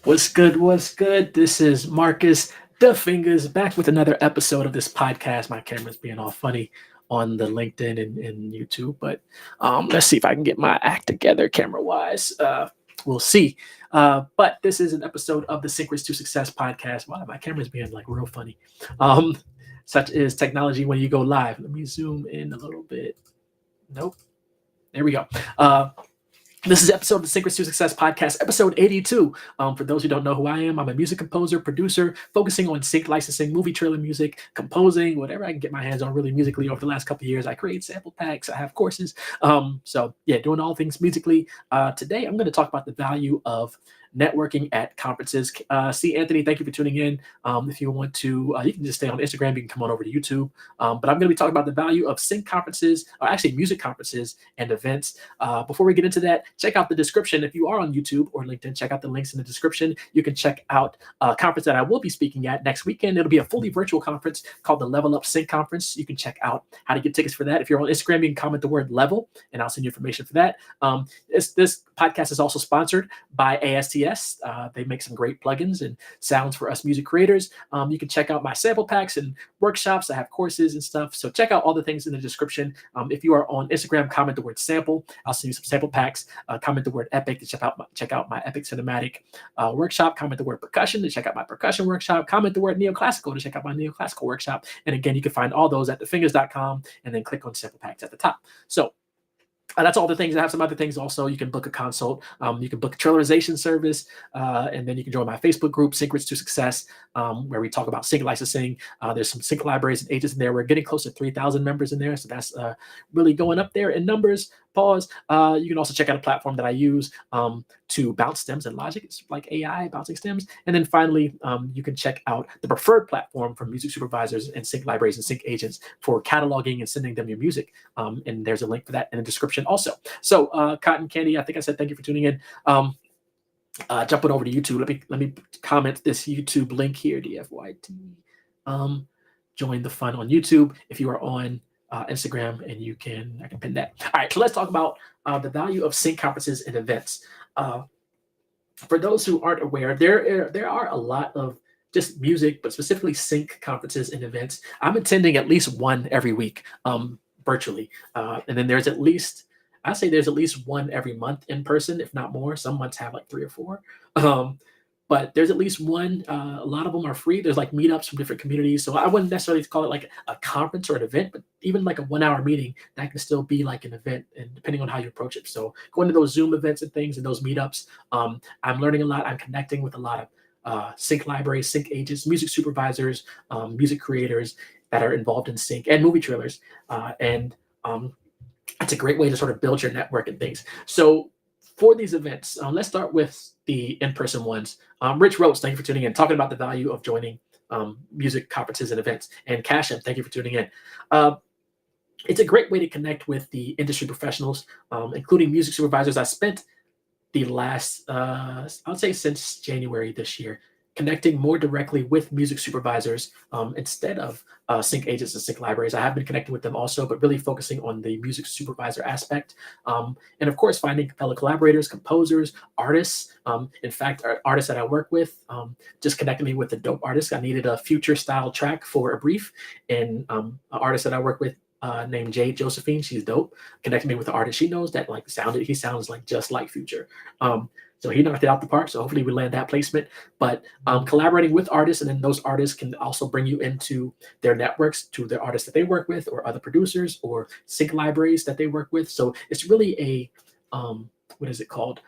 What's good? What's good? This is Marcus the Fingers back with another episode of this podcast. My camera's being all funny on the LinkedIn and YouTube, but let's see if I can get my act together camera wise. We'll see. But this is an episode of the Syncrets To Success podcast. Wow, my camera's being like real funny. Um, Such is technology when you go live. Let me zoom in a little bit. Nope. There we go. This is episode of the Syncrets To Success podcast, episode 82. For those who don't know who I am, I'm a music composer, producer, focusing on sync licensing, movie trailer music, composing, whatever I can get my hands on really musically over the last couple of years. I create sample packs, I have courses. So yeah, doing all things musically. Today, I'm going to talk about the value of networking at conferences. See, Anthony, thank you for tuning in. If you want to, you can just stay on Instagram. You can come on over to YouTube. But I'm going to be talking about the value of sync conferences, or actually music conferences and events. Before we get into that, check out the description. If you are on YouTube or LinkedIn, check out the links in the description. You can check out a conference that I will be speaking at next weekend. It'll be a fully virtual conference called the Level Up Sync Conference. You can check out how to get tickets for that. If you're on Instagram, you can comment the word level, and I'll send you information for that. This podcast is also sponsored by ASTS. They make some great plugins and sounds for us music creators. You can check out my sample packs and workshops. I have courses and stuff. So check out all the things in the description. If you are on Instagram, comment the word sample. I'll send you some sample packs. Comment the word epic to check out my epic cinematic workshop. Comment the word percussion to check out my percussion workshop. Comment the word neoclassical to check out my neoclassical workshop. And again, you can find all those at thefingers.com and then click on sample packs at the top. So that's all the things. I have some other things also. You can book a consult. You can book a trailerinization service. And then you can join my Facebook group, Syncrets To Success, where we talk about sync licensing. There's some sync libraries and agents in there. We're getting close to 3,000 members in there. So that's really going up there in numbers. Pause. You can also check out a platform that I use to bounce stems in Logic. It's like AI bouncing stems. And then finally, you can check out the preferred platform for music supervisors and sync libraries and sync agents for cataloging and sending them your music. And there's a link for that in the description also. So Cotton Candy, I think I said thank you for tuning in. Jumping over to YouTube, let me comment this YouTube link here, DFYT. Join the fun on YouTube if you are on Instagram, and I can pin that. All right, so let's talk about the value of sync conferences and events. For those who aren't aware, there are a lot of just music, but specifically sync conferences and events. I'm attending at least one every week, virtually, and then there's at least one every month in person, if not more. Some months have like 3 or 4. But there's at least one. A lot of them are free. There's like meetups from different communities. So I wouldn't necessarily call it like a conference or an event, but even like a 1-hour meeting, that can still be like an event, and depending on how you approach it. So going to those Zoom events and things and those meetups, I'm learning a lot. I'm connecting with a lot of sync libraries, sync agents, music supervisors, music creators that are involved in sync, and movie trailers. And it's a great way to sort of build your network and things. So for these events, let's start with the in-person ones. Rich Rhodes, thank you for tuning in, talking about the value of joining music conferences and events. And Cashin, thank you for tuning in. It's a great way to connect with the industry professionals, including music supervisors. I spent the last, I would say since January this year, connecting more directly with music supervisors instead of sync agents and sync libraries. I have been connecting with them also, but really focusing on the music supervisor aspect. And of course, finding fellow collaborators, composers, artists. In fact, artists that I work with just connected me with a dope artist. I needed a future style track for a brief, and an artist that I work with named Jade Josephine. She's dope. Connected me with an artist she knows that he sounds like just like Future. So he knocked it out the park. So hopefully we land that placement. But collaborating with artists, and then those artists can also bring you into their networks, to the artists that they work with, or other producers, or sync libraries that they work with. So it's really a what is it called?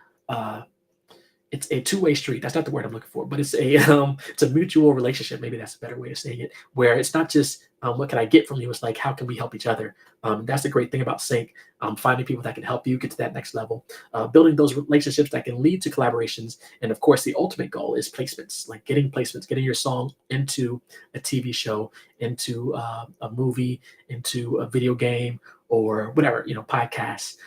It's a two-way street. That's not the word I'm looking for, but it's a mutual relationship. Maybe that's a better way of saying it, where it's not just what can I get from you? It's like, how can we help each other? That's the great thing about sync. Finding people that can help you get to that next level, building those relationships that can lead to collaborations. And of course, the ultimate goal is placements, like getting your song into a TV show, into a movie, into a video game, or whatever, podcasts.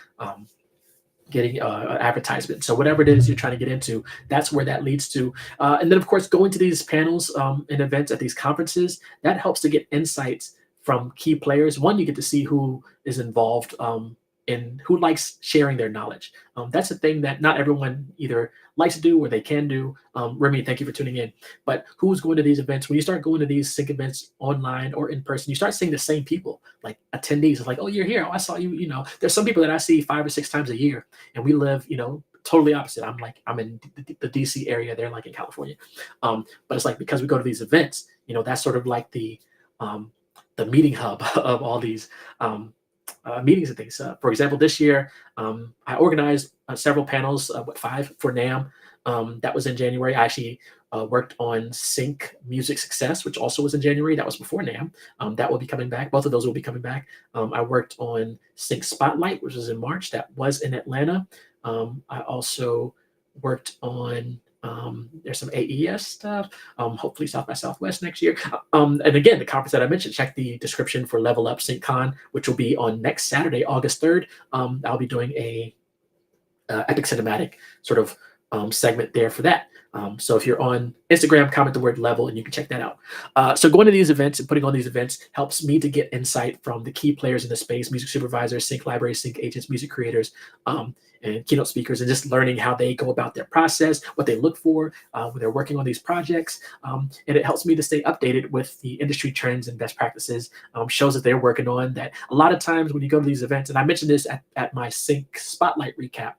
Getting advertisement. So whatever it is you're trying to get into, that's where that leads to. And then, of course, going to these panels and events at these conferences, that helps to get insights from key players. One, you get to see who is involved and who likes sharing their knowledge. That's a thing that not everyone either likes to do or they can do. Remy, thank you for tuning in. But who's going to these events? When you start going to these sync events online or in person, you start seeing the same people, like attendees. It's like, oh, you're here. Oh, I saw you. There's some people that I see 5 or 6 times a year, and we live, totally opposite. I'm in the DC area. They're like in California. But it's like, because we go to these events, that's sort of like the meeting hub of all these meetings and things. For example, this year, I organized several panels, 5 for NAM. That was in January. I actually worked on Sync Music Success, which also was in January. That was before NAM. That will be coming back. Both of those will be coming back. I worked on Sync Spotlight, which was in March. That was in Atlanta. I also worked on there's some AES stuff, hopefully South by Southwest next year. And again, the conference that I mentioned, check the description for Level Up SyncCon, which will be on next Saturday, August 3rd. I'll be doing a epic cinematic sort of segment there for that. So if you're on Instagram, comment the word level and you can check that out. So going to these events and putting on these events helps me to get insight from the key players in the space, music supervisors, sync libraries, sync agents, music creators, and keynote speakers, and just learning how they go about their process, what they look for when they're working on these projects. And it helps me to stay updated with the industry trends and best practices, shows that they're working on. That a lot of times when you go to these events, and I mentioned this at my Sync Spotlight recap,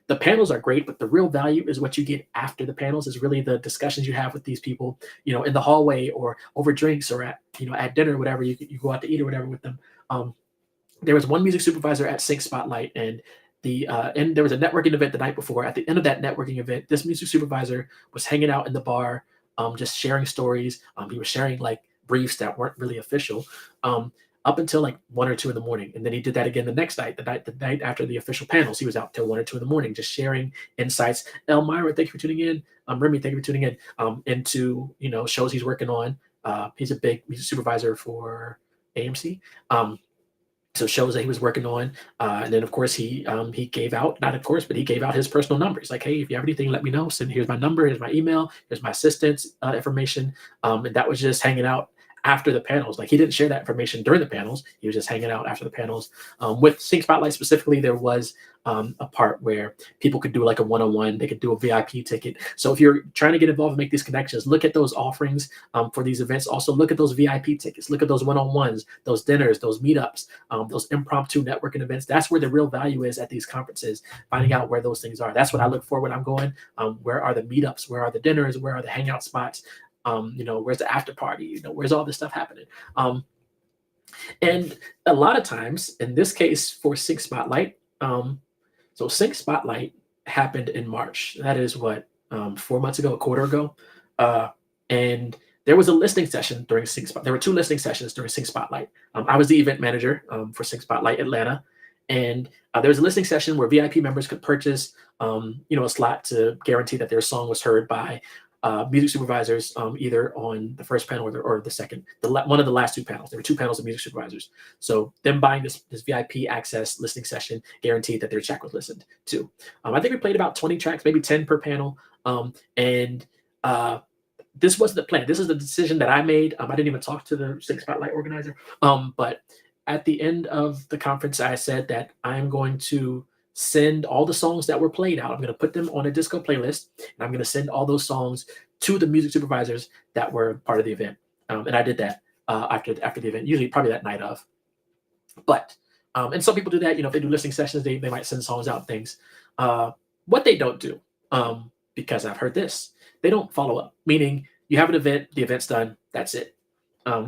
the panels are great, but the real value is what you get after the panels, is really the discussions you have with these people, in the hallway or over drinks or at dinner or whatever, you go out to eat or whatever with them. There was one music supervisor at Sync Spotlight, and there was a networking event the night before. At the end of that networking event, this music supervisor was hanging out in the bar, just sharing stories. He was sharing like briefs that weren't really official. Up until like 1 or 2 in the morning. And then he did that again the next night, the night after the official panels. He was out till 1 or 2 in the morning, just sharing insights. Elmira, thank you for tuning in. Remy, thank you for tuning in, into, shows he's working on. He's a big music supervisor for AMC. So shows that he was working on. And then of course he gave out, not of course, but he gave out his personal numbers. Like, hey, if you have anything, let me know. So here's my number, here's my email, here's my assistant's information. And that was just hanging out after the panels. Like, he didn't share that information during the panels. He was just hanging out after the panels. With Sync Spotlight specifically, there was a part where people could do like a one-on-one. They could do a VIP ticket. So if you're trying to get involved and make these connections, look at those offerings for these events. Also look at those VIP tickets. Look at those one-on-ones, those dinners, those meetups, those impromptu networking events. That's where the real value is at these conferences, finding out where those things are. That's what I look for when I'm going. Where are the meetups? Where are the dinners? Where are the hangout spots? Where's the after party? Where's all this stuff happening? And a lot of times, in this case for Sync Spotlight, so Sync Spotlight happened in March. That is what, 4 months ago, a quarter ago. And there was a listening session during Sync Spotlight. There were 2 listening sessions during Sync Spotlight. I was the event manager for Sync Spotlight Atlanta. And there was a listening session where VIP members could purchase, a slot to guarantee that their song was heard by music supervisors, either on the first panel or the second, one of the last 2 panels. There were 2 panels of music supervisors. So them buying this VIP access listening session guaranteed that their track was listened to. I think we played about 20 tracks, maybe 10 per panel. And this wasn't the plan. This is the decision that I made. I didn't even talk to the Sync Spotlight organizer. But at the end of the conference, I said that I'm going to send all the songs that were played out. I'm going to put them on a disco playlist, and I'm going to send all those songs to the music supervisors that were part of the event. And I did that after the event, usually probably that night of. But and some people do that. If they do listening sessions, they might send songs out, things. What they don't do, because I've heard this, they don't follow up. Meaning, you have an event, the event's done, that's it.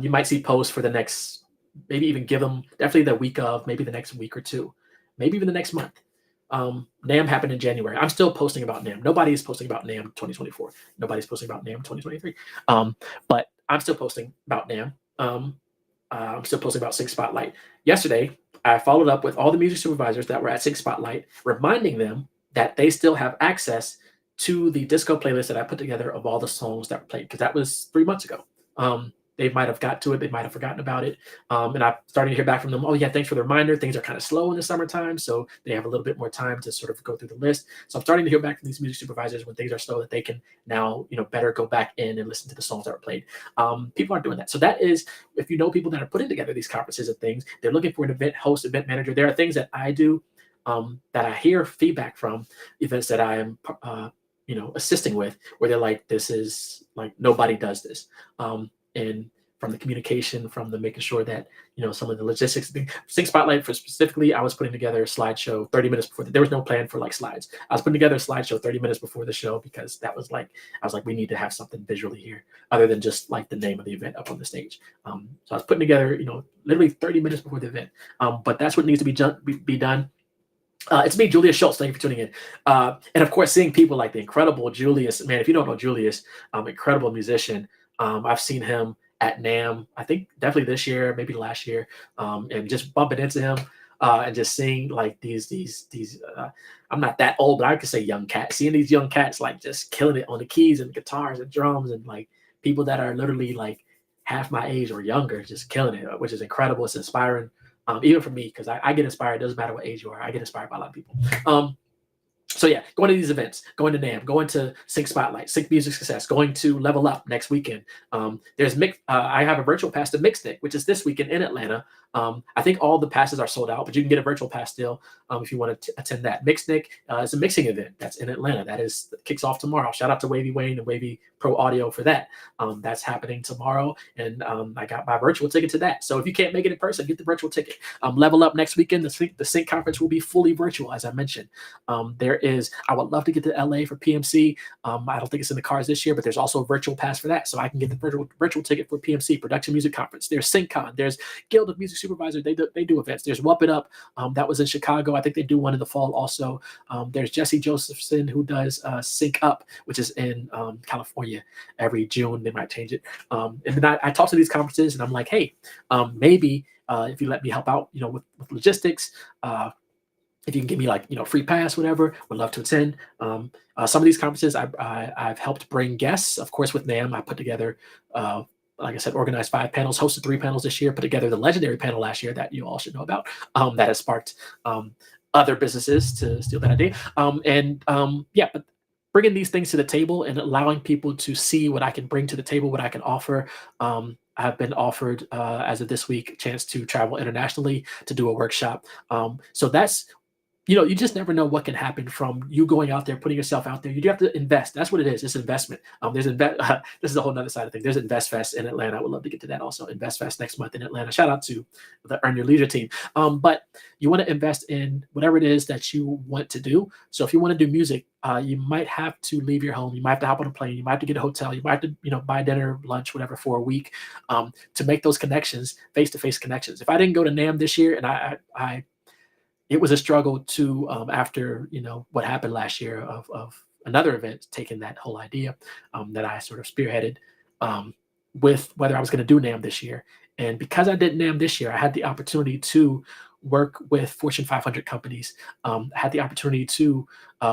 You might see posts for the next, maybe even give them definitely the week of, maybe the next week or 2, maybe even the next month. NAM happened in January. I'm still posting about NAM. Nobody is posting about NAM 2024. Nobody's posting about NAM 2023. But I'm still posting about NAM. I'm still posting about Sync Spotlight. Yesterday, I followed up with all the music supervisors that were at Sync Spotlight, reminding them that they still have access to the disco playlist that I put together of all the songs that were played, because that was 3 months ago. they might have got to it, they might have forgotten about it. And I'm starting to hear back from them. Oh yeah, thanks for the reminder. Things are kind of slow in the summertime, so they have a little bit more time to sort of go through the list. So I'm starting to hear back from these music supervisors when things are slow that they can now, better go back in and listen to the songs that were played. People aren't doing that. So that is, if you know people that are putting together these conferences and things, they're looking for an event host, event manager. There are things that I do that I hear feedback from events that I am, assisting with, where they're like, this is like nobody does this, and from the communication, from the making sure that some of the logistics. Sync Spotlight for specifically, I was putting together a slideshow 30 minutes before. There was no plan for like slides. I was putting together a slideshow 30 minutes before the show because that was like I was like, we need to have something visually here other than just like the name of the event up on the stage. So I was putting together, literally 30 minutes before the event. But that's what needs to be done. It's me, Julius Schultz. Thank you for tuning in. And of course, seeing people like the incredible Julius. Man, if you don't know Julius, incredible musician. I've seen him at NAMM, I think definitely this year, maybe last year, and just bumping into him and just seeing like these. I'm not that old, but I could say young cats. Seeing these young cats like just killing it on the keys and guitars and drums, and like people that are literally like half my age or younger, just killing it, which is incredible. It's inspiring. Even for me, because I get inspired. It doesn't matter what age you are. I get inspired by a lot of people. So yeah, going to these events, going to NAMM, going to Sync Spotlight, Sync Music Success, going to Level Up next weekend. There's I have a virtual pass to Mixnick, which is this weekend in Atlanta. I think all the passes are sold out, but you can get a virtual pass still if you want to attend that. Mixnick is a mixing event that's in Atlanta. That kicks off tomorrow. Shout out to Wavy Wayne and Wavy Pro Audio for that. That's happening tomorrow, and I got my virtual ticket to that. So if you can't make it in person, get the virtual ticket. Level Up next weekend. The Sync conference will be fully virtual, as I mentioned. I would love to get to LA for PMC. I don't think it's in the cards this year, but there's also a virtual pass for that. So I can get the virtual ticket for PMC, Production Music Conference. There's SyncCon. There's Guild of Music Supervisors. They do events. There's Whoop It Up. That was in Chicago. I think they do one in the fall also. There's Jesse Josephson, who does Sync Up, which is in California every June. They might change it. And then I talk to these conferences and I'm like, hey, maybe if you let me help out, with logistics, if you can give me like free pass, whatever, would love to attend. Some of these conferences I've helped bring guests. Of course, with NAMM, I put together, like I said, organized 5 panels, hosted 3 panels this year, put together the legendary panel last year that you all should know about. That has sparked other businesses to steal that idea. But bringing these things to the table and allowing people to see what I can bring to the table, what I can offer. I've been offered, as of this week, a chance to travel internationally to do a workshop. So that's you just never know what can happen from you going out there, putting yourself out there. You do have to invest. That's what it is. It's investment. This is a whole nother side of things. There's Invest Fest in Atlanta. I would love to get to that also. Invest Fest next month in Atlanta. Shout out to the Earn Your Leisure team. But you want to invest in whatever it is that you want to do. So if you want to do music, you might have to leave your home. You might have to hop on a plane. You might have to get a hotel. You might have to, buy dinner, lunch, whatever for a week, to make those connections, face-to-face connections. If I didn't go to NAMM this year, and I it was a struggle to after what happened last year of another event taking that whole idea that I sort of spearheaded with whether I was going to do NAMM this year. And because I did NAMM this year, I had the opportunity to work with Fortune 500 companies. I had the opportunity to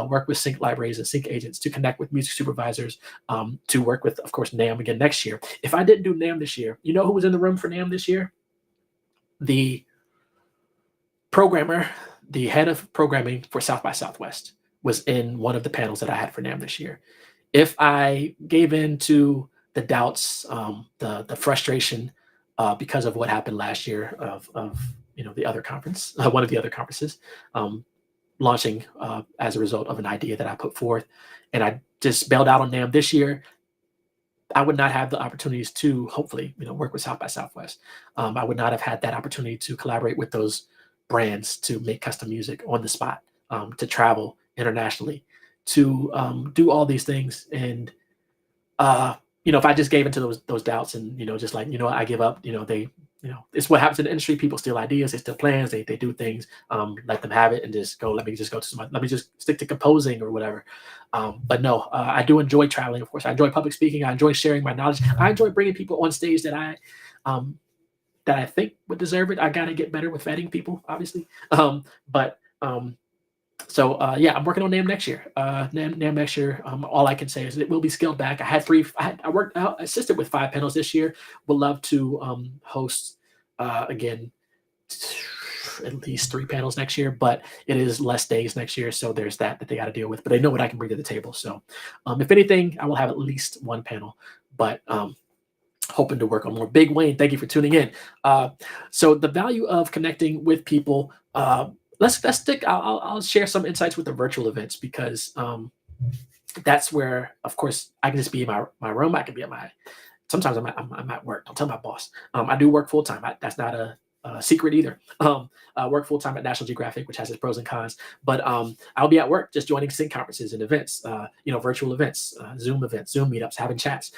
work with sync libraries and sync agents, to connect with music supervisors, to work with, of course, NAMM again next year. If I didn't do NAMM this year, you know who was in the room for NAMM this year? The programmer, the head of programming for South by Southwest, was in one of the panels that I had for NAMM this year. If I gave in to the doubts, the frustration because of what happened last year of the other conference, one of the other conferences, launching as a result of an idea that I put forth, and I just bailed out on NAMM this year, I would not have the opportunities to hopefully work with South by Southwest. I would not have had that opportunity to collaborate with those brands, to make custom music on the spot, to travel internationally, to do all these things. And if I just gave into those doubts and just like I give up, it's what happens in the industry. People steal ideas, they steal plans, they do things. Let them have it and just go. Let me just stick to composing or whatever. But no, I do enjoy traveling. Of course, I enjoy public speaking. I enjoy sharing my knowledge. I enjoy bringing people on stage that I think would deserve it. I got to get better with vetting people, obviously. But So yeah, I'm working on NAM next year. NAM next year. All I can say is it will be scaled back. I had three. I worked out assisted with 5 panels this year. Would love to host again at least 3 panels next year, but it is less days next year, so there's that they got to deal with. But they know what I can bring to the table. So if anything, I will have at least one panel. But hoping to work on more. Big Wayne, thank you for tuning in. Uh, so the value of connecting with people. Let's stick. I'll share some insights with the virtual events because that's where, of course, I can just be in my room. I can be at my. Sometimes I'm at work. Don't tell my boss. I do work full time. That's not a secret either. I work full time at National Geographic, which has its pros and cons. But I'll be at work just joining sync conferences and events, virtual events, Zoom events, Zoom meetups, having chats.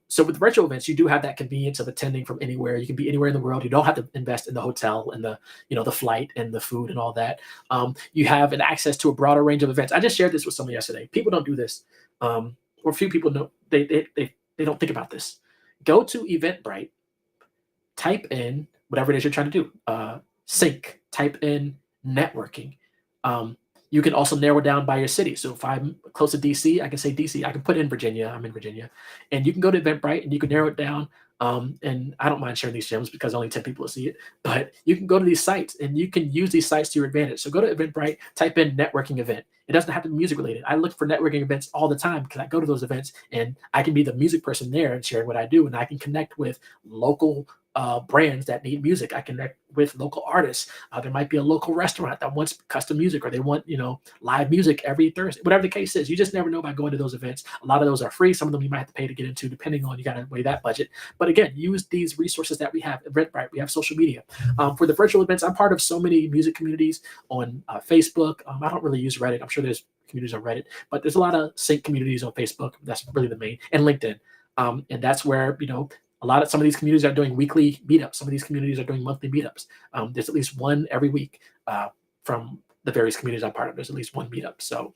So with virtual events, you do have that convenience of attending from anywhere. You can be anywhere in the world. You don't have to invest in the hotel and the flight and the food and all that. You have an access to a broader range of events. I just shared this with someone yesterday. People don't do this, or few people know. They don't think about this. Go to Eventbrite, type in whatever it is you're trying to do. Sync, type in networking. You can also narrow down by your city. So if I'm close to DC, I can say DC. I can put in Virginia. I'm in Virginia. And you can go to Eventbrite and you can narrow it down. And I don't mind sharing these gems because only 10 people will see it. But you can go to these sites and you can use these sites to your advantage. So go to Eventbrite, type in networking event. It doesn't have to be music related. I look for networking events all the time because I go to those events and I can be the music person there and sharing what I do. And I can connect with local brands that need music. I connect with local artists. There might be a local restaurant that wants custom music or they want, live music every Thursday, whatever the case is. You just never know by going to those events. A lot of those are free. Some of them you might have to pay to get into, depending on, you got to weigh that budget. But again, use these resources that we have. Eventbrite, we have social media. For the virtual events, I'm part of so many music communities on Facebook. I don't really use Reddit. I'm sure there's communities on Reddit, but there's a lot of sync communities on Facebook. That's really the main, and LinkedIn. And that's where, some of these communities are doing weekly meetups. Some of these communities are doing monthly meetups. There's at least one every week from the various communities I'm part of. There's at least one meetup. So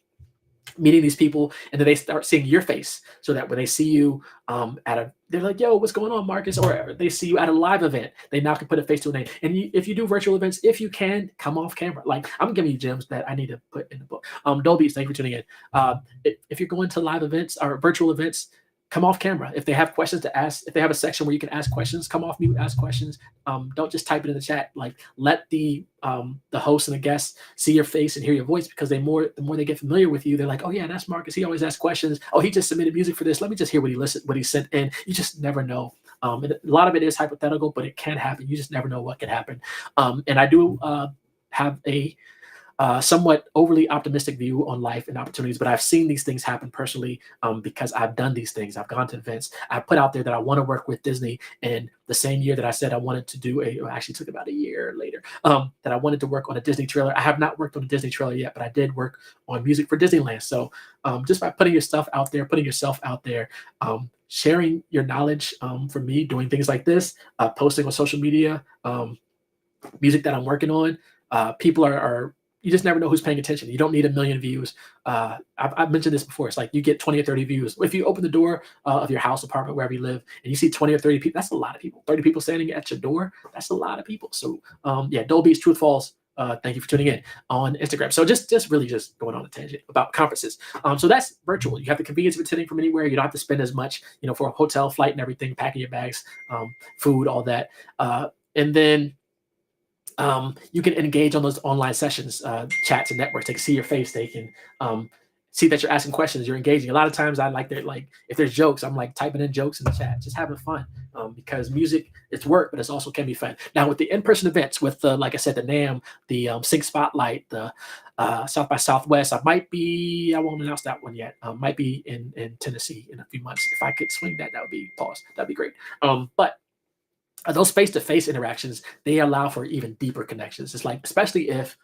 meeting these people, and then they start seeing your face, so that when they see you they're like, "Yo, what's going on, Marcus?" Or they see you at a live event, they now can put a face to a name. And if you do virtual events, if you can, come off camera. Like, I'm giving you gems that I need to put in the book. Dolby, thank you for tuning in. If you're going to live events or virtual events, come off camera. If they have questions to ask, if they have a section where you can ask questions, come off mute, ask questions. Don't just type it in the chat. Like, let the host and the guests see your face and hear your voice, because the more they get familiar with you, they're like, "Oh yeah, that's Marcus. He always asks questions. Oh, he just submitted music for this. Let me just hear what he sent in." You just never know. And a lot of it is hypothetical, but it can happen. You just never know what can happen. And I do have a somewhat overly optimistic view on life and opportunities, but I've seen these things happen personally, because I've done these things. I've gone to events. I put out there that I want to work with Disney, and the same year that I said I wanted to do actually took about a year later, that I wanted to work on a Disney trailer. I have not worked on a Disney trailer yet, but I did work on music for Disneyland. So just by putting your stuff out there, putting yourself out there, sharing your knowledge, for me, doing things like this, posting on social media, music that I'm working on, people are you just never know who's paying attention. You don't need a million views. I've mentioned this before. It's like you get 20 or 30 views. If you open the door of your house, apartment, wherever you live, and you see 20 or 30 people, that's a lot of people. 30 people standing at your door, that's a lot of people. So yeah, Dolby's Truth Falls. Thank you for tuning in on Instagram. So just really just going on a tangent about conferences. So that's virtual. You have the convenience of attending from anywhere. You don't have to spend as much, for a hotel, flight, and everything, packing your bags, food, all that. And then you can engage on those online sessions, chats and networks. They can see your face. They can see that you're asking questions. You're engaging. A lot of times, I like that. Like, if there's jokes, I'm like typing in jokes in the chat, just having fun. Because music, it's work, but it's also can be fun. Now with the in-person events, with like I said, the NAM, the Sync Spotlight, the South by Southwest, I won't announce that one yet. Might be in Tennessee in a few months. If I could swing that, that would be pause. That'd be great. But those face-to-face interactions, they allow for even deeper connections. It's like, especially if,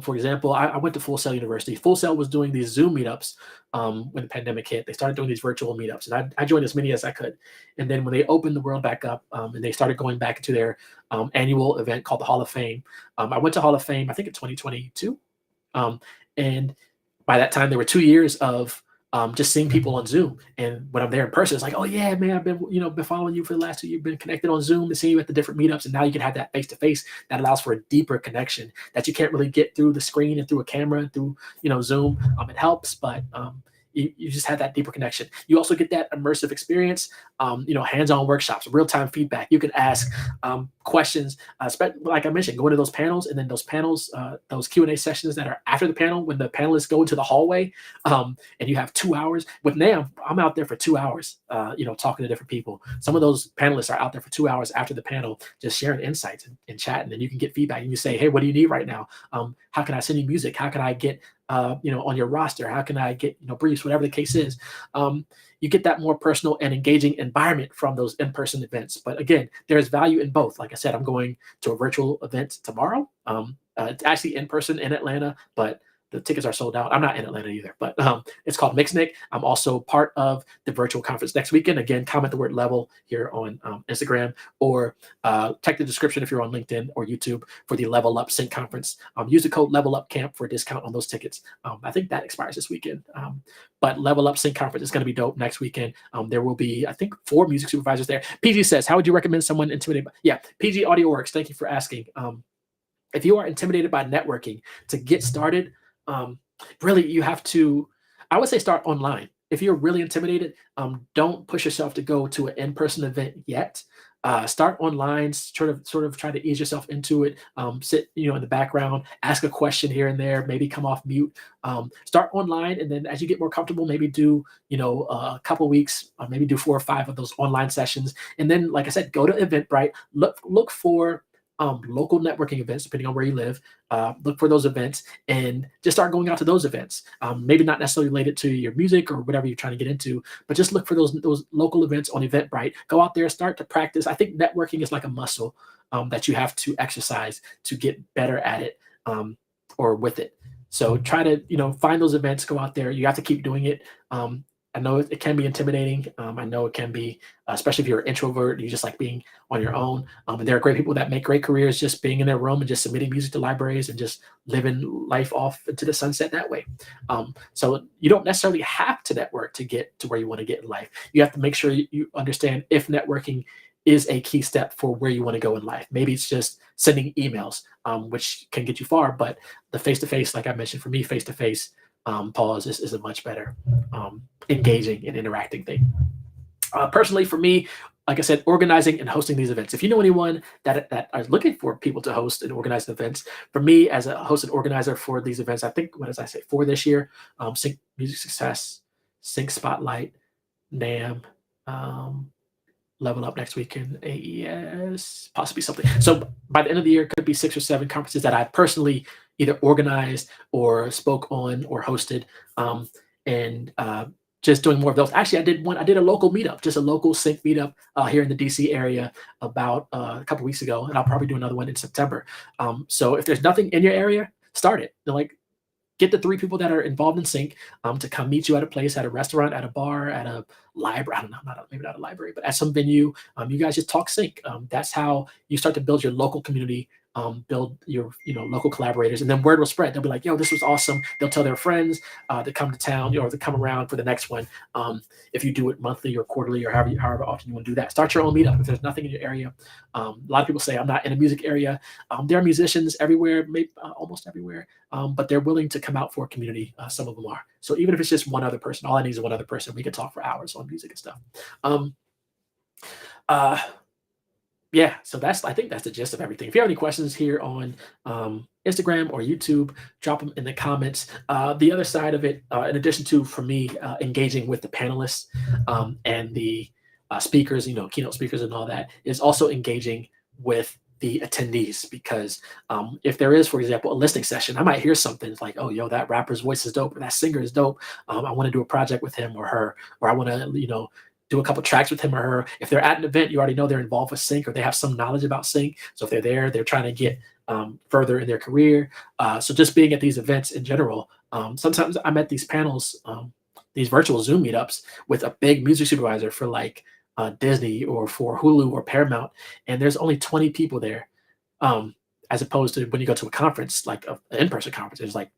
for example, I went to Full Sail University. Full Sail was doing these Zoom meetups when the pandemic hit. They started doing these virtual meetups, and I joined as many as I could. And then when they opened the world back up, and they started going back into their annual event called the Hall of Fame, I went to Hall of Fame, I think in 2022. And by that time, there were 2 years of just seeing people on Zoom. And when I'm there in person, it's like, oh yeah, man, I've been, been following you for the last 2 years, been connected on Zoom and seeing you at the different meetups. And now you can have that face to face that allows for a deeper connection that you can't really get through the screen and through a camera and through, Zoom. It helps, but you just have that deeper connection. You also get that immersive experience, hands-on workshops, real-time feedback. You can ask questions, like I mentioned, going to those panels, and then those panels, those Q&A sessions that are after the panel, when the panelists go into the hallway, and you have 2 hours. With NAM, I'm out there for 2 hours, talking to different people. Some of those panelists are out there for 2 hours after the panel, just sharing insights and chatting, and you can get feedback. And you say, hey, what do you need right now? How can I send you music? How can I get on your roster? How can I get, briefs, whatever the case is. You get that more personal and engaging environment from those in-person events. But again, there's value in both. Like I said, I'm going to a virtual event tomorrow. It's actually in person in Atlanta, but the tickets are sold out. I'm not in Atlanta either, but it's called Mixnick. I'm also part of the virtual conference next weekend. Again, comment the word level here on Instagram, or check the description if you're on LinkedIn or YouTube for the Level Up Sync Conference. Use the code Level Up Camp for a discount on those tickets. I think that expires this weekend. But Level Up Sync Conference is going to be dope next weekend. There will be, I think, 4 music supervisors there. PG says, how would you recommend someone intimidated? Yeah, PG Audio Works, thank you for asking. If you are intimidated by networking, to get started, really you have to, I would say, start online. If you're really intimidated, don't push yourself to go to an in-person event yet. Start online, sort of try to ease yourself into it. Sit, in the background, ask a question here and there, maybe come off mute. Start online, and then as you get more comfortable, maybe do, a couple weeks, maybe do 4 or 5 of those online sessions. And then, like I said, go to Eventbrite, look for local networking events, depending on where you live. Look for those events and just start going out to those events. Maybe not necessarily related to your music or whatever you're trying to get into, but just look for those local events on Eventbrite. Go out there, start to practice. I think networking is like a muscle that you have to exercise to get better at it, or with it. So try to find those events, go out there. You have to keep doing it. I know it can be intimidating. I know it can be, especially if you're an introvert, you just like being on your own. And there are great people that make great careers just being in their room and just submitting music to libraries and just living life off into the sunset that way. So you don't necessarily have to network to get to where you want to get in life. You have to make sure you understand if networking is a key step for where you want to go in life. Maybe it's just sending emails, which can get you far, but the face-to-face, like I mentioned, for me, face-to-face, pause is a much better engaging and interacting thing. Personally, for me, like I said, organizing and hosting these events. If you know anyone that are looking for people to host and organize events, for me as a host and organizer for these events, I think, what did I say, for this year, Sync Music Success, Sync Spotlight, NAM, Level Up next weekend, AES, possibly something. So by the end of the year, it could be 6 or 7 conferences that I personally either organized or spoke on or hosted, and just doing more of those. Actually, I did a local meetup, just a local sync meetup here in the DC area about a couple weeks ago, and I'll probably do another one in September. So if there's nothing in your area, start it. Get the 3 people that are involved in sync to come meet you at a place, at a restaurant, at a bar, at a library. I don't know, maybe not a library, but at some venue. You guys just talk sync. That's how you start to build your local community, build your local collaborators, and then word will spread. They'll be like, yo, this was awesome. They'll tell their friends to come to town, or to come around for the next one. If you do it monthly or quarterly or however often you want to do that, start your own meetup. If there's nothing in your area, a lot of people say, I'm not in a music area. There are musicians everywhere, maybe almost everywhere, but they're willing to come out for a community. Some of them are. So even if it's just one other person, all I need is one other person. We can talk for hours on music and stuff. Yeah, so I think that's the gist of everything. If you have any questions here on Instagram or YouTube, drop them in the comments. The other side of it, in addition to, for me, engaging with the panelists and the speakers, keynote speakers and all that, is also engaging with the attendees. Because if there is, for example, a listening session, I might hear something like, oh, yo, that rapper's voice is dope, or that singer is dope. I want to do a project with him or her, or I want to, do a couple tracks with him or her. If they're at an event, you already know they're involved with sync, or they have some knowledge about sync. So if they're there, they're trying to get further in their career. So just being at these events in general, sometimes I'm at these panels, these virtual Zoom meetups with a big music supervisor for like Disney or for Hulu or Paramount, and there's only 20 people there. As opposed to when you go to a conference, like an in-person conference, there's like,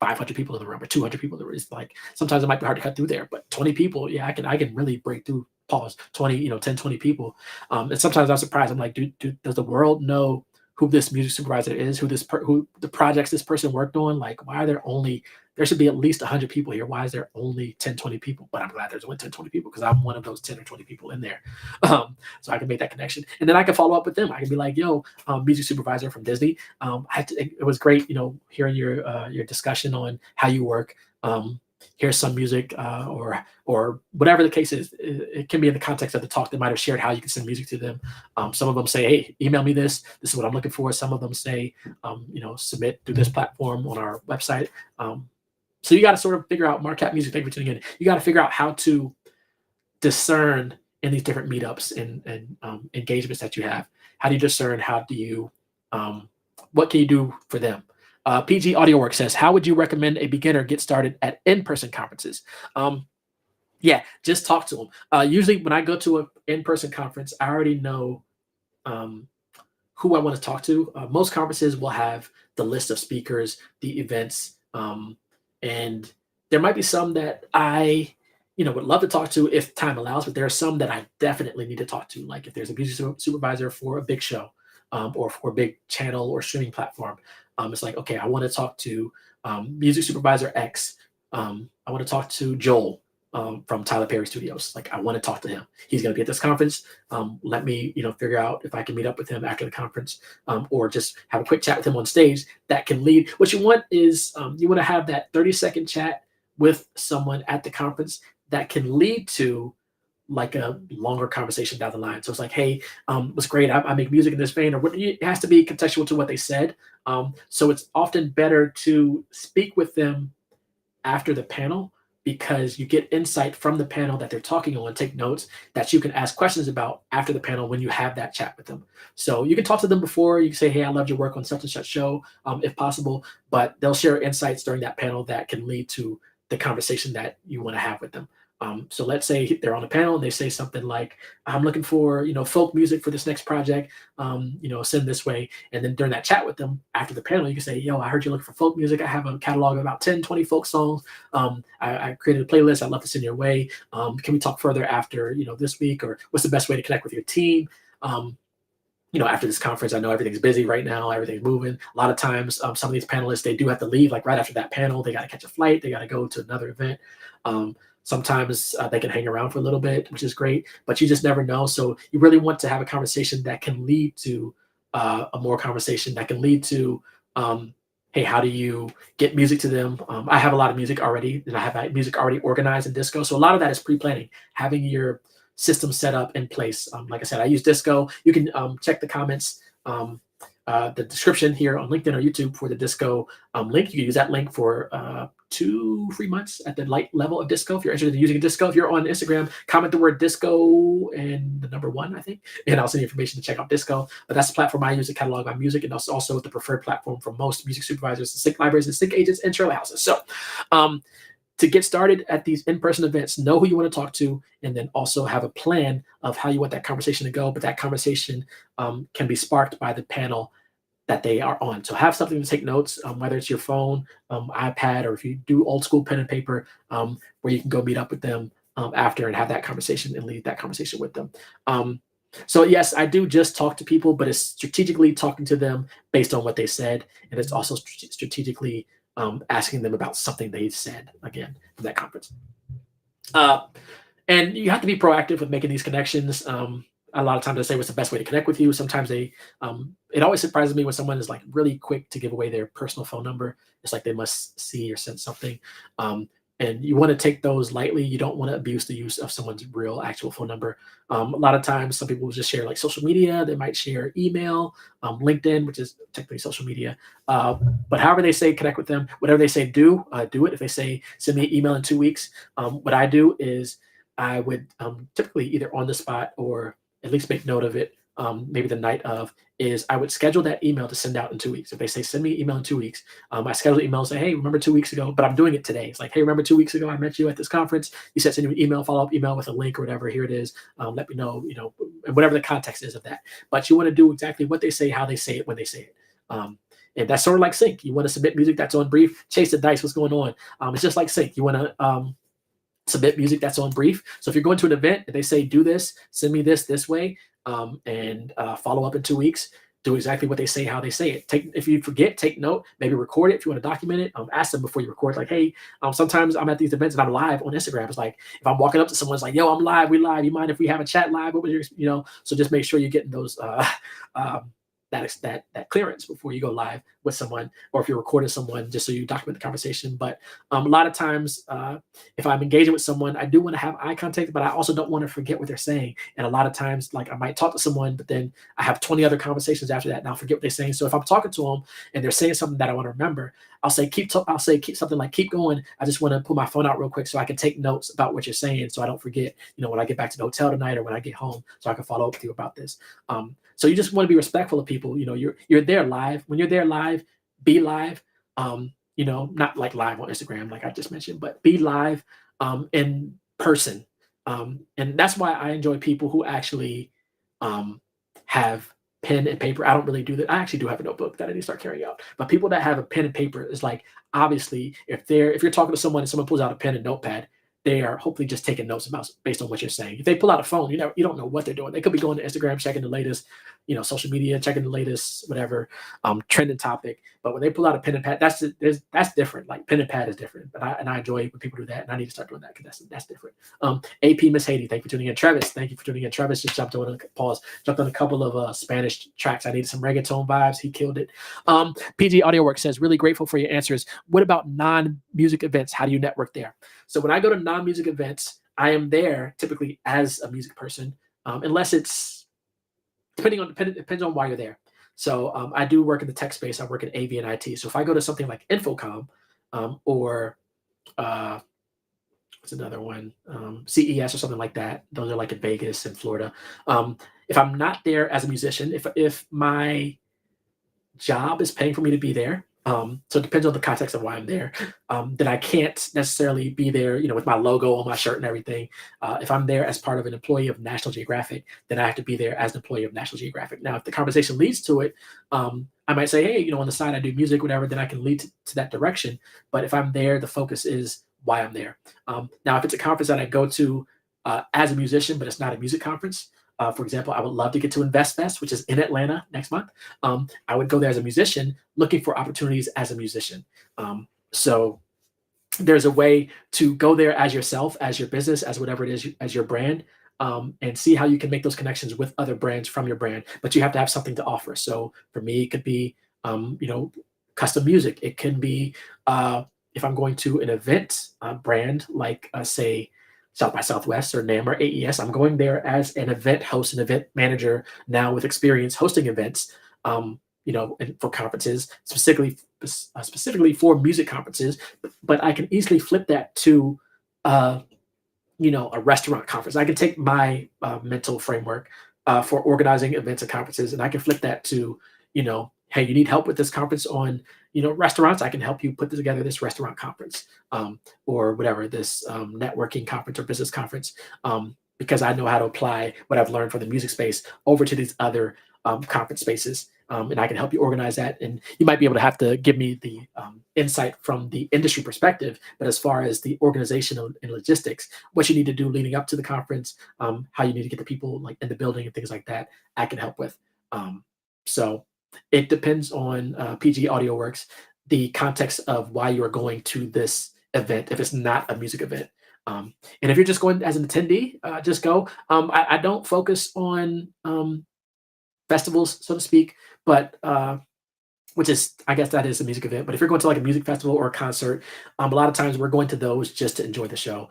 500 people in the room or 200 people in the room. It's like sometimes it might be hard to cut through there, but 20 people, yeah, I can really break through. Pause 20, 10, 20 people. And sometimes I'm surprised. I'm like, does the world know who this music supervisor is, who the projects this person worked on? Like, why are there should be at least 100 people here. Why is there only 10, 20 people? But I'm glad there's only 10, 20 people because I'm one of those 10 or 20 people in there. So I can make that connection. And then I can follow up with them. I can be like, yo, music supervisor from Disney. It was great, hearing your discussion on how you work. Here's some music, or whatever the case is. It can be in the context of the talk. They might have shared how you can send music to them. Some of them say, hey, email me this. This is what I'm looking for. Some of them say, submit through this platform on our website. So you got to sort of figure out, Marquette Music, thank you for tuning in. You got to figure out how to discern in these different meetups and engagements that you have. How do you discern? What can you do for them? PG Audio Work says, how would you recommend a beginner get started at in-person conferences? Yeah, just talk to them. Usually when I go to an in-person conference, I already know who I want to talk to. Most conferences will have the list of speakers, the events, and there might be some that I, would love to talk to if time allows, but there are some that I definitely need to talk to. Like if there's a music supervisor for a big show, or for a big channel or streaming platform, it's like, okay, I want to talk to music supervisor X. I want to talk to Joel from Tyler Perry Studios. Like I want to talk to him. He's going to be at this conference. Let me, figure out if I can meet up with him after the conference, or just have a quick chat with him on stage that can lead. What you want is you want to have that 30-second chat with someone at the conference that can lead to like a longer conversation down the line. So it's like, hey, what's great. I make music in this vein, or what, it has to be contextual to what they said. So it's often better to speak with them after the panel because you get insight from the panel that they're talking on, take notes that you can ask questions about after the panel when you have that chat with them. So you can talk to them before. You can say, hey, I loved your work on such and such show, if possible, but they'll share insights during that panel that can lead to the conversation that you want to have with them. So let's say they're on a panel and they say something like, I'm looking for, folk music for this next project, send this way. And then during that chat with them after the panel, you can say, yo, I heard you're looking for folk music. I have a catalog of about 10, 20 folk songs. I created a playlist. I'd love to send your way. Can we talk further after, this week, or what's the best way to connect with your team? After this conference, I know everything's busy right now. Everything's moving. A lot of times, some of these panelists, they do have to leave like right after that panel. They got to catch a flight. They got to go to another event. Sometimes they can hang around for a little bit, which is great, but you just never know. So you really want to have a conversation that can lead to a more conversation that can lead to, hey, how do you get music to them? I have a lot of music already, and I have music already organized in Disco. So a lot of that is pre-planning, having your system set up in place. Like I said, I use Disco. You can check the comments, the description here on LinkedIn or YouTube for the Disco link. You can use that link for 2 free months at the light level of Disco. If you're interested in using a Disco, if you're on Instagram, comment the word Disco and the number 1, I think, and I'll send you information to check out Disco. But that's the platform I use to catalog my music, and that's also the preferred platform for most music supervisors, and sync libraries, and sync agents, and trailer houses. So to get started at these in-person events, know who you want to talk to, and then also have a plan of how you want that conversation to go. But that conversation can be sparked by the panel that they are on. So have something to take notes, whether it's your phone, iPad, or if you do old school pen and paper, where you can go meet up with them after and have that conversation and lead that conversation with them. So yes, I do just talk to people, but it's strategically talking to them based on what they said. And it's also strategically asking them about something they said, again, in that conference. And you have to be proactive with making these connections. A lot of times they say, what's the best way to connect with you? Sometimes it always surprises me when someone is like really quick to give away their personal phone number. It's like they must see or sense something. And you want to take those lightly. You don't want to abuse the use of someone's real actual phone number. A lot of times some people will just share like social media. They might share email, LinkedIn, which is technically social media. But however they say connect with them, whatever they say do it. If they say send me an email in 2 weeks, what I do is I would typically either on the spot or at least make note of it, maybe the night of, is I would schedule that email to send out in 2 weeks. If they say, send me an email in 2 weeks, I schedule the email and say, hey, remember 2 weeks ago, but I'm doing it today. It's like, hey, remember 2 weeks ago, I met you at this conference. You said, send me an email, follow-up email with a link or whatever. Here it is. Let me know, and whatever the context is of that. But you want to do exactly what they say, how they say it, when they say it. And that's sort of like sync. You want to submit music that's on brief, chase the dice, what's going on? It's just like sync. You want to submit music that's on brief. So if you're going to an event and they say, do this, send me this way, and follow up in 2 weeks, do exactly what they say, how they say it. If you forget, take note, maybe record it if you want to document it. Ask them before you record, like, hey, sometimes I'm at these events and I'm live on Instagram. It's like, if I'm walking up to someone, it's like, yo, I'm live, we live. You mind if we have a chat live? What was your, so just make sure you're getting those, that clearance before you go live with someone, or if you're recording someone, just so you document the conversation. But a lot of times, if I'm engaging with someone, I do want to have eye contact, but I also don't want to forget what they're saying. And a lot of times, like, I might talk to someone, but then I have 20 other conversations after that, and I'll forget what they're saying. So if I'm talking to them and they're saying something that I want to remember, I'll say keep something like, keep going. I just want to pull my phone out real quick so I can take notes about what you're saying, so I don't forget. When I get back to the hotel tonight or when I get home, so I can follow up with you about this. So you just want to be respectful of people. You're there live. When you're there live, be live. Not like live on Instagram, like I just mentioned, but be live in person. And that's why I enjoy people who actually have pen and paper. I don't really do that. I actually do have a notebook that I need to start carrying out. But people that have a pen and paper is like, obviously, if you're talking to someone and someone pulls out a pen and notepad, they are hopefully just taking notes based on what you're saying. If they pull out a phone, you don't know what they're doing. They could be going to Instagram, checking the latest, social media, checking the latest whatever trending topic. But when they pull out a pen and pad, that's different. Like, pen and pad is different. But I enjoy when people do that, and I need to start doing that because that's different. AP Miss Haiti, thank you for tuning in. Travis, thank you for tuning in. Travis just jumped on a couple of Spanish tracks. I needed some reggaeton vibes. He killed it. PG Audio Works says, really grateful for your answers. What about non-music events? How do you network there? So when I go to non-music events, I am there typically as a music person, unless it's depends on why you're there. So I do work in the tech space. I work in AV and IT. So if I go to something like Infocom, or what's another one, CES or something like that, those are like in Vegas and Florida. If I'm not there as a musician, if my job is paying for me to be there. So it depends on the context of why I'm there. Then I can't necessarily be there, with my logo on my shirt and everything. If I'm there as part of an employee of National Geographic, then I have to be there as an employee of National Geographic. Now, if the conversation leads to it, I might say, hey, on the side I do music, whatever, then I can lead to that direction. But if I'm there, the focus is why I'm there. Now, if it's a conference that I go to as a musician, but it's not a music conference, for example, I would love to get to Invest Fest, which is in Atlanta next month. I would go there as a musician, looking for opportunities as a musician. So there's a way to go there as yourself, as your business, as whatever it is, as your brand, and see how you can make those connections with other brands from your brand. But you have to have something to offer. So for me, it could be, custom music. It can be, if I'm going to an event brand, like say, South by Southwest or NAMM or AES. I'm going there as an event host, an event manager now with experience hosting events, and for conferences, specifically for music conferences. But I can easily flip that to, a restaurant conference. I can take my mental framework for organizing events and conferences, and I can flip that to, hey, you need help with this conference on, restaurants. I can help you put together this restaurant conference, or whatever, this networking conference or business conference, because I know how to apply what I've learned from the music space over to these other conference spaces. And I can help you organize that. And you might be able to have to give me the insight from the industry perspective, but as far as the organizational and logistics, what you need to do leading up to the conference, how you need to get the people like in the building and things like that, I can help with. So it depends on PG Audio Works, the context of why you are going to this event, if it's not a music event. And if you're just going as an attendee, just go. I don't focus on festivals, so to speak, but which is, I guess that is a music event. But if you're going to like a music festival or a concert, a lot of times we're going to those just to enjoy the show.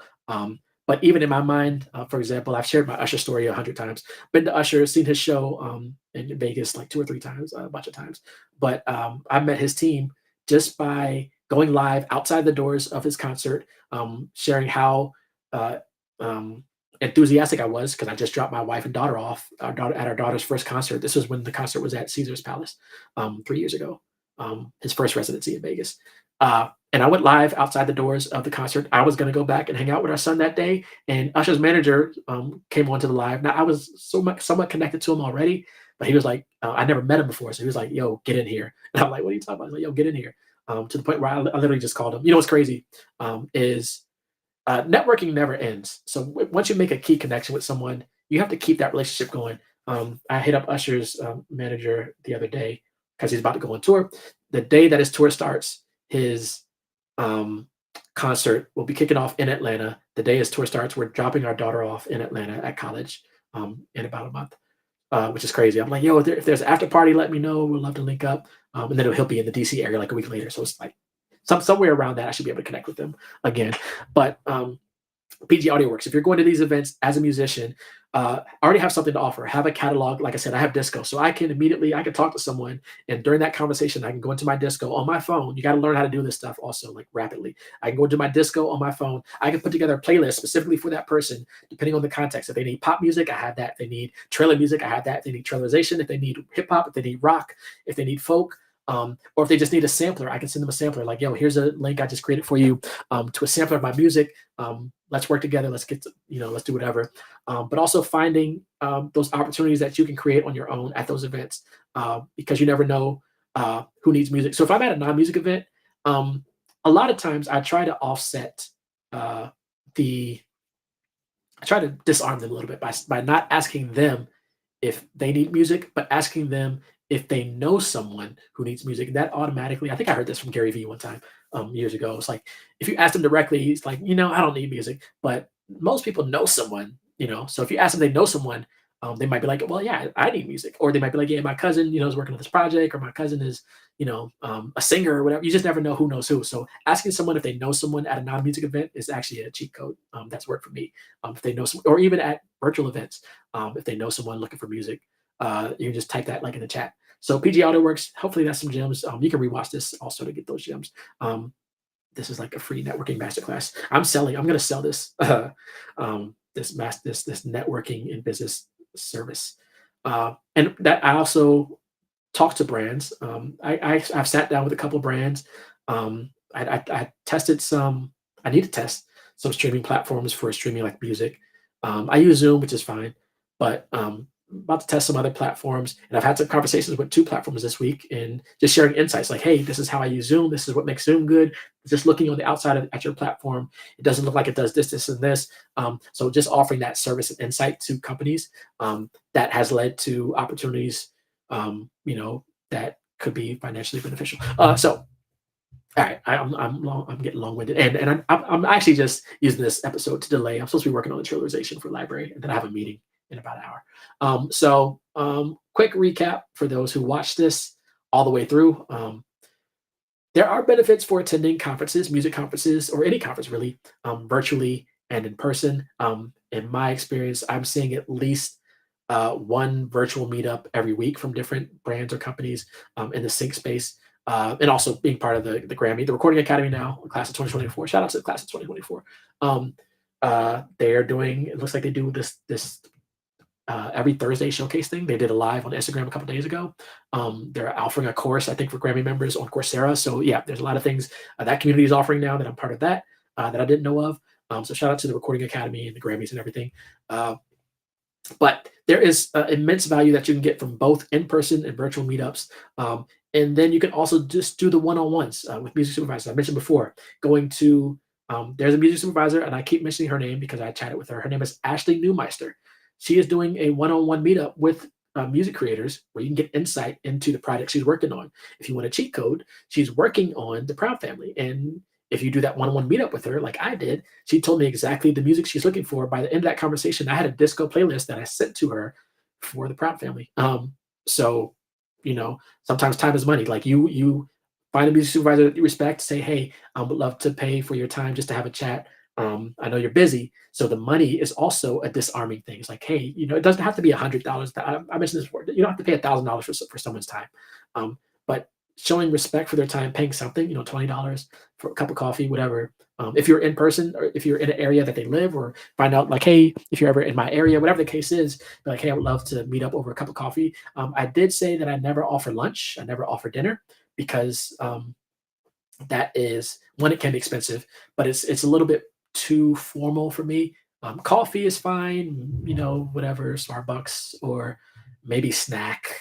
But even in my mind, for example, I've shared my Usher story 100 times. Been to Usher, seen his show in Vegas like 2 or 3 times, a bunch of times. But I met his team just by going live outside the doors of his concert, sharing how enthusiastic I was because I just dropped my wife and daughter off at our daughter's first concert. This was when the concert was at Caesar's Palace 3 years ago, his first residency in Vegas. And I went live outside the doors of the concert. I was going to go back and hang out with our son that day. And Usher's manager came onto the live. Now, I was somewhat connected to him already, but he was like, I never met him before, so he was like, "Yo, get in here," and I'm like, "What are you talking about?" He's like, "Yo, get in here." To the point where I literally just called him. You know what's crazy is networking never ends. So once you make a key connection with someone, you have to keep that relationship going. I hit up Usher's manager the other day because he's about to go on tour. The day that his tour starts, his um, concert will be kicking off in Atlanta. The day his tour starts, we're dropping our daughter off in Atlanta at college in about a month, which is crazy. I'm like, yo, if there's an after party, let me know. We'd love to link up. And then he'll be in the DC area like a week later. So it's like somewhere around that, I should be able to connect with them again. But PG Audio Works. If you're going to these events as a musician, already have something to offer. Have a catalog. Like I said, I have disco, so I can talk to someone, and during that conversation, I can go into my disco on my phone. You got to learn how to do this stuff also, like rapidly. I can go into my disco on my phone. I can put together a playlist specifically for that person, depending on the context. If they need pop music, I have that. If they need trailer music, I have that. If they need trailerization, if they need hip hop, if they need rock, if they need folk. Or if they just need a sampler, I can send them a sampler. Like, yo, here's a link I just created for you to a sampler of my music. Let's work together. Let's get to, let's do whatever. But also finding those opportunities that you can create on your own at those events because you never know who needs music. So if I'm at a non-music event, a lot of times I try to offset uh, the, I try to disarm them a little bit by not asking them if they need music, but asking them if they know someone who needs music. That automatically, I think I heard this from Gary Vee one time years ago. It's like if you ask them directly, he's like, I don't need music, but most people know someone, So if you ask them, they know someone, they might be like, well, yeah, I need music, or they might be like, yeah, my cousin, is working on this project, or my cousin is, a singer or whatever. You just never know who knows who. So asking someone if they know someone at a non-music event is actually a cheat code. That's worked for me. If they know, or even at virtual events, if they know someone looking for music, you can just type that like in the chat. So PG Audio Works, hopefully that's some gems. You can rewatch this also to get those gems. This is like a free networking masterclass. I'm going to sell this, this networking and business service. And that I also talk to brands. I've sat down with a couple of brands. I tested some. I need to test some streaming platforms for streaming like music. I use Zoom, which is fine, but about to test some other platforms. And I've had some conversations with two platforms this week and just sharing insights like, hey, this is how I use Zoom. This is what makes Zoom good. Just looking on the outside at your platform, it doesn't look like it does this, and this. So just offering that service and insight to companies that has led to opportunities that could be financially beneficial. So, all right, I'm getting long winded, and I'm actually just using this episode to delay. I'm supposed to be working on the trailerization for library, and then I have a meeting in about an hour. Quick recap for those who watch this all the way through. There are benefits for attending conferences, music conferences, or any conference really, virtually and in person. In my experience, I'm seeing at least one virtual meetup every week from different brands or companies in the sync space. And also being part of the Grammy, the Recording Academy now, class of 2024. Shout out to the class of 2024. They are doing. It looks like they do this every Thursday showcase thing. They did a live on Instagram a couple days ago. They're offering a course, I think, for Grammy members on Coursera. So yeah, there's a lot of things that community is offering now that I'm part of that I didn't know of. So shout out to the Recording Academy and the Grammys and everything. But there is immense value that you can get from both in-person and virtual meetups. And then you can also just do the one-on-ones with music supervisors. I mentioned before, going to, there's a music supervisor, and I keep mentioning her name because I chatted with her. Her name is Ashley Newmeister. She is doing a one-on-one meetup with music creators where you can get insight into the project she's working on. If you want a cheat code, she's working on the Proud Family. And if you do that one-on-one meetup with her, like I did, she told me exactly the music she's looking for. By the end of that conversation, I had a disco playlist that I sent to her for the Proud Family. So, sometimes time is money. Like you find a music supervisor that you respect, say, hey, I would love to pay for your time just to have a chat. I know you're busy. So the money is also a disarming thing. It's like, hey, it doesn't have to be $100. I mentioned this before. You don't have to pay $1,000 for someone's time. But showing respect for their time, paying something, $20 for a cup of coffee, whatever. If you're in person or if you're in an area that they live, or find out like, hey, if you're ever in my area, whatever the case is, be like, hey, I would love to meet up over a cup of coffee. I did say that I never offer lunch. I never offer dinner because that is one, it can be expensive, but it's a little bit too formal for me. Coffee is fine, whatever, Starbucks or maybe snack.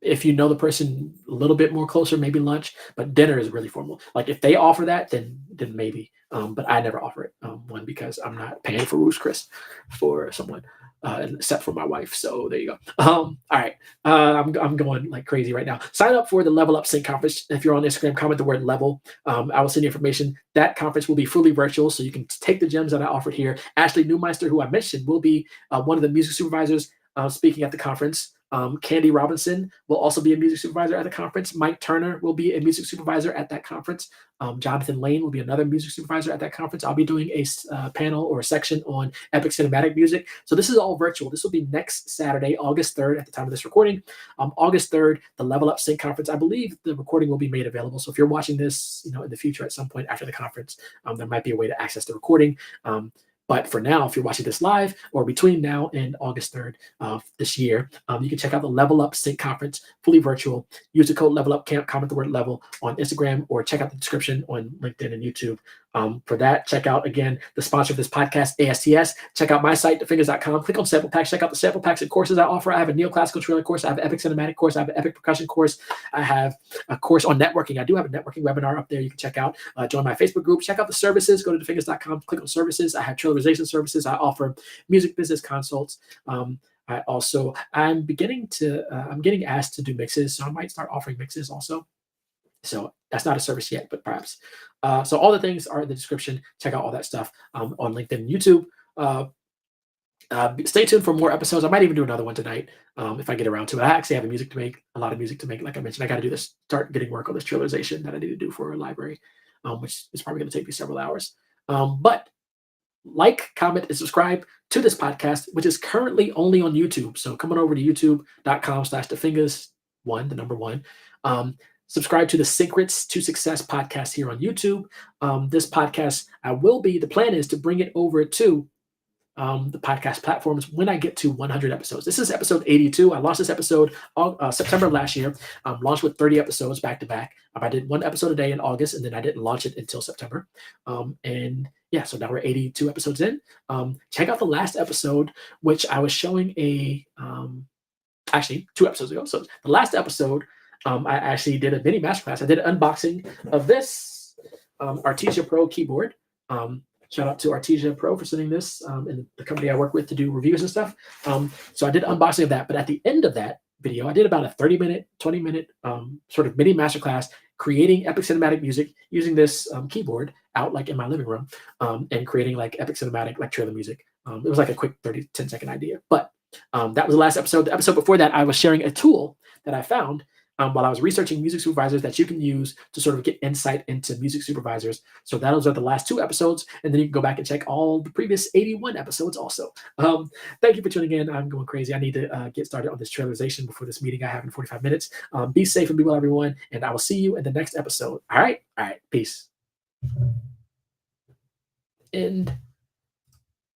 If you know the person a little bit more closer, maybe lunch, but dinner is really formal. Like if they offer that, then maybe. But I never offer it. One, because I'm not paying for Ruth's Chris for someone, except for my wife. So there you go. All right, I'm going like crazy right now. Sign up for the Level Up Sync conference. If you're on Instagram, comment the word level. I will send you information. That conference will be fully virtual, so you can take the gems that I offered here. Ashley Newmeister, who I mentioned, will be one of the music supervisors speaking at the conference. Candy Robinson will also be a music supervisor at the conference. Mike Turner will be a music supervisor at that conference. Jonathan Lane will be another music supervisor at that conference. I'll be doing a panel or a section on epic cinematic music. So this is all virtual. This will be next Saturday, August 3rd, at the time of this recording. August 3rd, the Level Up Sync conference. I believe the recording will be made available. So if you're watching this, in the future at some point after the conference, there might be a way to access the recording. But for now, if you're watching this live or between now and August 3rd of this year, you can check out the Level Up Sync conference, fully virtual. Use the code Level Up Camp, comment the word level on Instagram, or check out the description on LinkedIn and YouTube. For that, check out, again, the sponsor of this podcast, ASTS. Check out my site, thefingers.com. Click on sample packs. Check out the sample packs and courses I offer. I have a neoclassical trailer course. I have an epic cinematic course. I have an epic percussion course. I have a course on networking. I do have a networking webinar up there you can check out. Join my Facebook group. Check out the services. Go to thefingers.com. Click on services. I have trailerization services. I offer music business consults. I'm getting asked to do mixes, so I might start offering mixes also. So that's not a service yet, but perhaps. So all the things are in the description. Check out all that stuff on LinkedIn and YouTube. Stay tuned for more episodes. I might even do another one tonight if I get around to it. I actually have a lot of music to make. Like I mentioned, I got to do this, start getting work on this trailerization that I need to do for a library, which is probably going to take me several hours. But like, comment, and subscribe to this podcast, which is currently only on YouTube. So come on over to youtube.com/thefingers1, the number one. Subscribe to the Syncrets To Success podcast here on YouTube. This podcast, the plan is to bring it over to the podcast platforms when I get to 100 episodes. This is episode 82. I launched this episode September of last year. Launched with 30 episodes back to back. I did one episode a day in August, and then I didn't launch it until September. And yeah, so now we're 82 episodes in. Check out the last episode, which I was showing actually 2 episodes ago. So the last episode, I actually did a mini masterclass. I did an unboxing of this Artesia Pro keyboard. Shout out to Artesia Pro for sending this, and the company I work with to do reviews and stuff. So I did an unboxing of that, but at the end of that video, I did about a 30-minute, 20-minute sort of mini masterclass creating epic cinematic music using this keyboard out like in my living room, and creating like epic cinematic like trailer music. It was like a quick 10-second idea, but that was the last episode. The episode before that, I was sharing a tool that I found while I was researching music supervisors that you can use to sort of get insight into music supervisors. So those are the last 2 episodes, and then you can go back and check all the previous 81 episodes also. Thank you for tuning in. I'm going crazy. I need to get started on this trailerization before this meeting I have in 45 minutes. Be safe and be well, everyone, and I will see you in the next episode. All right. Peace. End.